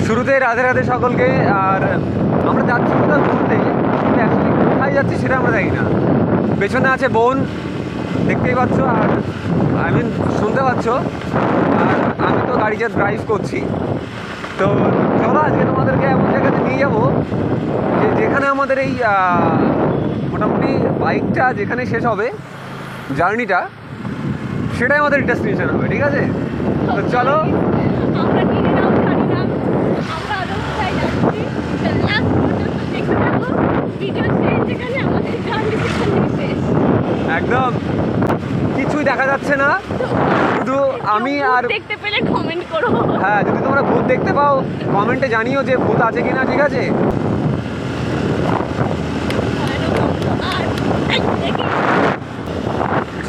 শুরুতে রাধে রাধে সকলকে। আর আমরা যাচ্ছি কোথাও ঘুরতে, কিন্তু অ্যাকচুয়ালি কোথায় যাচ্ছি সেটা আমরা জানি না। পেছনে আছে বোন, দেখতেই পাচ্ছ, আর আই মিন শুনতে পাচ্ছ। আর আমি তো গাড়িটা ড্রাইভ করছি। তো চলো আজকে তোমাদেরকে এমন জায়গাতে নিয়ে যাবো যেখানে আমাদের এই মোটামুটি বাইকটা যেখানে শেষ হবে, জার্নিটা সেটাই আমাদের ডেস্টিনেশন হবে। ঠিক আছে, তো চলো। একদম কিছুই দেখা যাচ্ছে না, শুধু আমি আর দেখতে পেলে কমেন্ট করো। হ্যাঁ, যদি তোমরা ভূত দেখতে পাও কমেন্টে জানিও যে ভূত আছে কিনা। ঠিক আছে,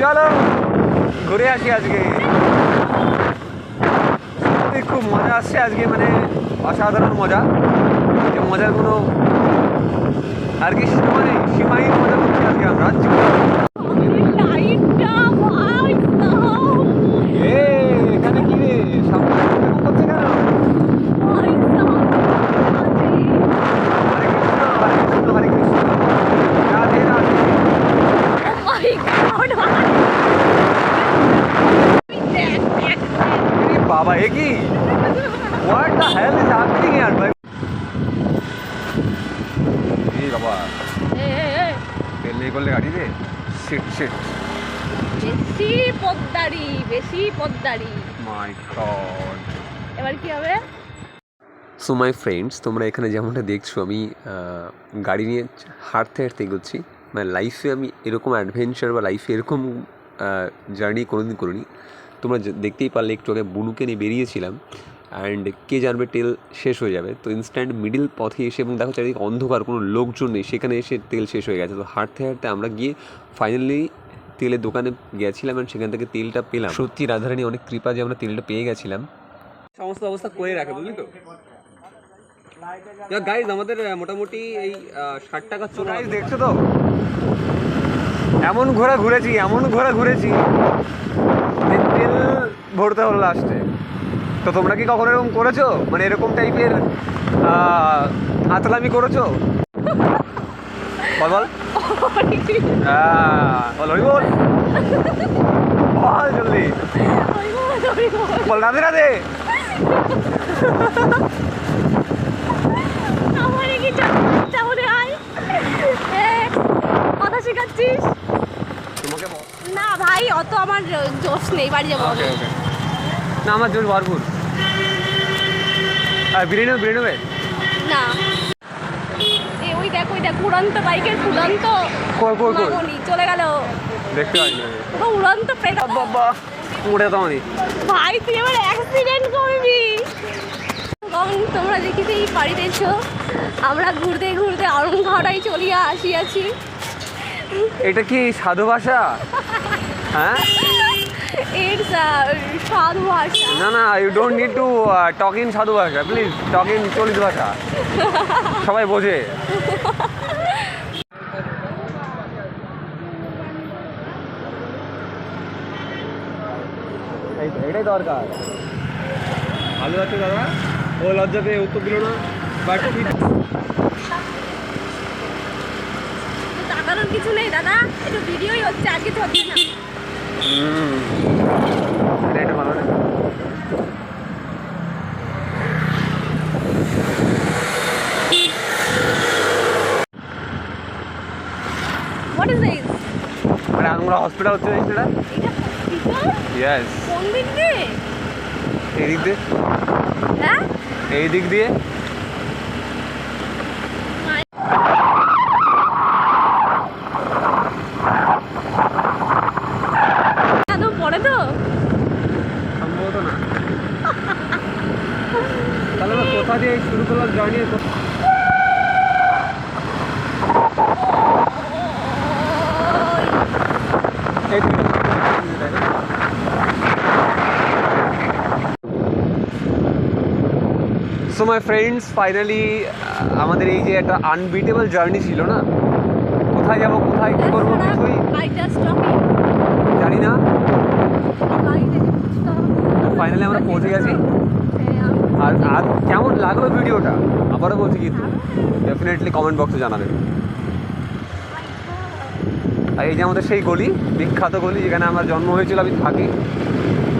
চলো ঘুরে আসি আজকে। সত্যি খুব মজা আসছে আজকে, মানে অসাধারণ মজা। যে মজার কোনো আর কি সীমা নেই, সীমাহীন মজা করছি আজকে আমরা। এখানে কি রে সামনে করছে কেন? হরে কৃষ্ণ হরে কৃষ্ণ হরে কৃষ্ণ, রাধে রাধে। বাবা এ কি? What the hell is happening here, ভাই? এই বাবা তেল নেই করলে গাড়িতে। শিট শিট, বেশি পদ্মারি। মাই গড, এবার কি হবে? সো মাই ফ্রেন্ডস, তোমরা এখানে যেমনটা দেখছো আমি গাড়ি নিয়ে হাঁটতে হাঁটতে এগোচ্ছি। মানে লাইফে আমি এরকম অ্যাডভেঞ্চার বা লাইফে এরকম জার্নি কোনোদিন করিনি। তোমরা দেখতেই পারলে একটু আগে বুনুকে নিয়ে বেরিয়েছিলাম, অ্যান্ড কে জানবে তেল শেষ হয়ে যাবে। তো ইনস্ট্যান্ট মিডিল পথে এসে, এবং দেখো চারিদিকে অন্ধকার, কোনো লোকজন নেই, সেখানে এসে তেল শেষ হয়ে গেছে। তো হাঁটতে হাঁটতে আমরা গিয়ে ফাইনালি তেলের দোকানে গেছিলাম, অ্যান্ড সেখান থেকে তেলটা পেলাম। সত্যি রাধারানী অনেক কৃপা যে আমরা তেলটা পেয়ে গেছিলাম। সমস্ত অবস্থা করে রাখে, বুঝলি তো গাইজ। আমাদের মোটামুটি এই 60 টাকা চলে। গাইজ দেখছো তো, এমন ঘোরা ঘুরেছি যে তেল ভরতে হলো লাস্টে। তো তোমরা কি কখনো এরকম করেছো? মানে এরকম টাইপের আতলামি করেছো? বল বল বল বল জলদি বল, রাধে রাধে। কথা শেখাচ্ছিস তোমাকে না ভাই? অত আমার জোশ নেই, বাড়ি যাবো। না, আমার জোর ভরপুর। বিরিয়ানি নেবে না। ওই দেখ উড়ন্ত বাইকের উড়ন্ত চলে গেল, দেখতে পাই উড়ন্ত পেট। বাবা উড়ে তো আমি। ভাই তুই এবার অ্যাক্সিডেন্ট করবি। তোমরা দেখিতেই পারিতেছ আমরা ঘুরতে ঘুরতে আরংঘাটায় চলিয়া আসিয়াছি। এটা কি সাধু ভাষা? হ্যাঁ, ইটস সাধু ভাষা। না, you don't need to talk in sadhu bhasha, please talk in চলিত ভাষা, সবাই বোঝে। এটাই দরকার। ভালো আছে দাদা, ও লজ্জা পেয়ে উত্তর দিল না, বাট তাকানোর কিছু নেই দাদা, একটু ভিডিওই হচ্ছে আজকে, চলছে না। এটা ভালো না। What is this? মানে আমরা হসপিটাল হচ্ছে সেটা। ইয়েস। কোন দিক দিয়ে? এই দিক দিয়ে। হ্যাঁ, এই দিক দিয়ে। পরে তো সম্ভবত না। তাহলে আমরা কোথা দিয়ে শুরু করলাম journey? So my friends, finally আমাদের এই যে একটা আনবিটেবল জার্নি ছিল না, কোথায় যাবো কোথায় কী করবো কিছুই জানি না। ফাইনালি আমরা পৌঁছে গেছি। আর আর কেমন লাগলো ভিডিওটা আবারও বলছি কিন্তু ডেফিনেটলি কমেন্ট বক্সে জানাবেন। আর এই যে আমাদের সেই গলি, বিখ্যাত গলি যেখানে আমার জন্ম হয়েছিল, আমি থাকি।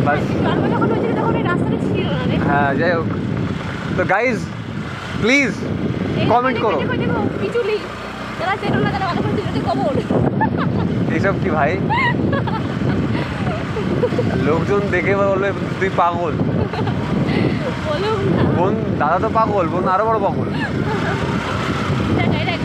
বাস জন্ম যখন হয়েছিল তখন এই রাস্তাটা ছিল না রে। হ্যাঁ, যাই হোক, তো গাইজ প্লিজ কমেন্ট করো। দেখো পিচুলি, যারা চেনো না তারা ভালো করে ভিডিওতে কবর। এইসব কি ভাই, লোকজন দেখে বলবে তুই পাগল। বলুন না। বোন, দাদা তো পাগল, বোন আরো বড় পাগল। এটা